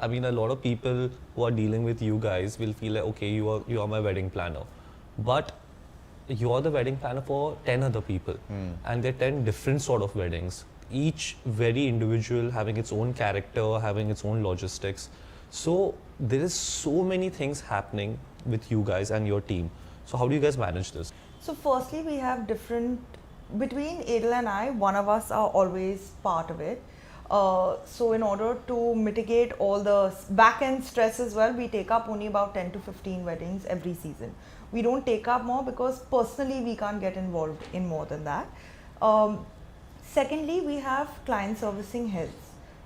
I mean, a lot of people who are dealing with you guys will feel like, okay, you are my wedding planner, but you're the wedding planner for 10 other people, and they're 10 different sort of weddings, each very individual, having its own character, having its own logistics. So there is so many things happening with you guys and your team. So how do you guys manage this? So firstly, we have different, between Adel and I, one of us are always part of it. So in order to mitigate all the back-end stress as well, we take up only about 10 to 15 weddings every season. We don't take up more because personally we can't get involved in more than that. Secondly, we have client servicing heads.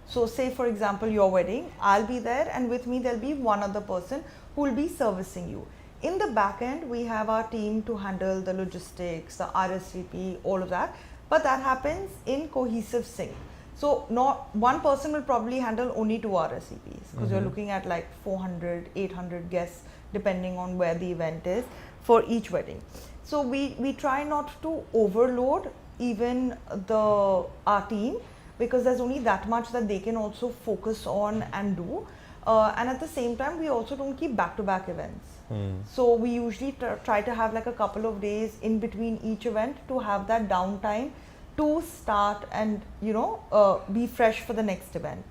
So say for example your wedding, I'll be there and with me there'll be one other person who will be servicing you. In the back end, we have our team to handle the logistics, the RSVP, all of that, but that happens in cohesive sync. So not one person will probably handle only 2 RSVPs because you're looking at like 400, 800 guests depending on where the event is for each wedding. So we try not to overload even our team because there's only that much that they can also focus on and do. And at the same time, we also don't keep back-to-back events. So we usually try to have like a couple of days in between each event to have that downtime to start and be fresh for the next event.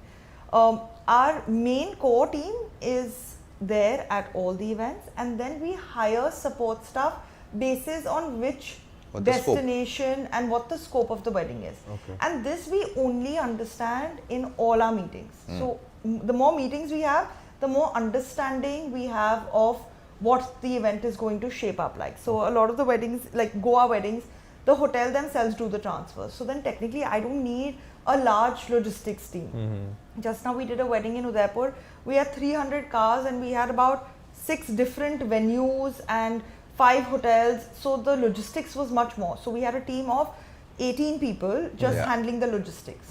Our main core team is there at all the events, and then we hire support staff basis on which destination and what the scope of the wedding is. And this we only understand in all our meetings. So the more meetings we have, the more understanding we have of what the event is going to shape up like. So a lot of the weddings, like Goa weddings, the hotel themselves do the transfers. So then technically I don't need a large logistics team. Just now we did a wedding in Udaipur. We had 300 cars and we had about 6 different venues and 5 hotels. So the logistics was much more. So we had a team of 18 people just handling the logistics.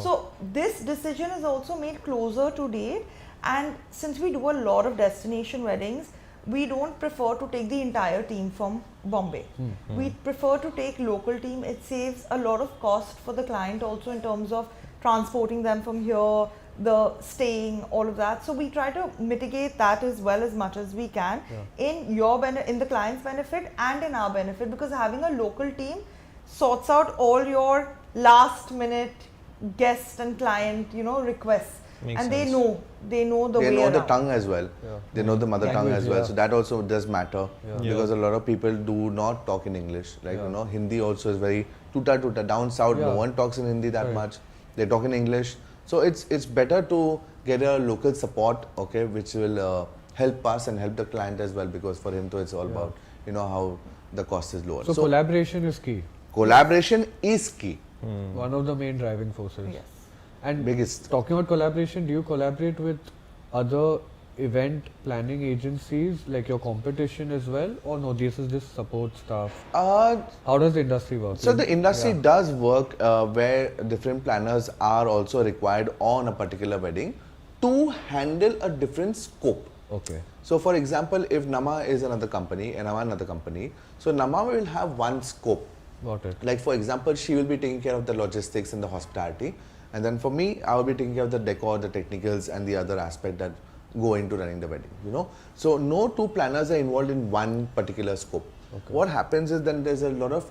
So this decision is also made closer to date, and since we do a lot of destination weddings, we don't prefer to take the entire team from Bombay. We prefer to take local team. It saves a lot of cost for the client also in terms of transporting them from here, the staying, all of that. So we try to mitigate that as well as much as we can in the client's benefit and in our benefit, because having a local team sorts out all your last minute guest and client requests. Makes and sense. they know the way They know the around. tongue as well. They know the mother tongue as well. So that also does matter because a lot of people do not talk in English. Like Hindi also is very tuta. Down south, no one talks in Hindi that much. They talk in English. So it's better to get a local support, which will help us and help the client as well, because for him too it's all about how the cost is lower. So collaboration is key. Collaboration is key. One of the main driving forces. Yes. And biggest. Talking about collaboration, do you collaborate with other event planning agencies like your competition as well, or no, this is just support staff? How does the industry work? So the industry does work where different planners are also required on a particular wedding to handle a different scope. So for example, if Nama is another company and I'm another company, so Nama will have one scope. Got it. Like for example, she will be taking care of the logistics and the hospitality, and then for me, I will be taking care of the decor, the technicals and the other aspect that go into running the wedding, So no 2 planners are involved in one particular scope. What happens is then there's a lot of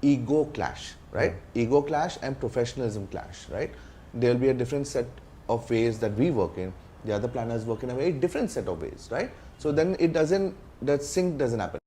ego clash, right? Ego clash and professionalism clash, right? There will be a different set of ways that we work in. The other planners work in a very different set of ways, right? So then that sync doesn't happen.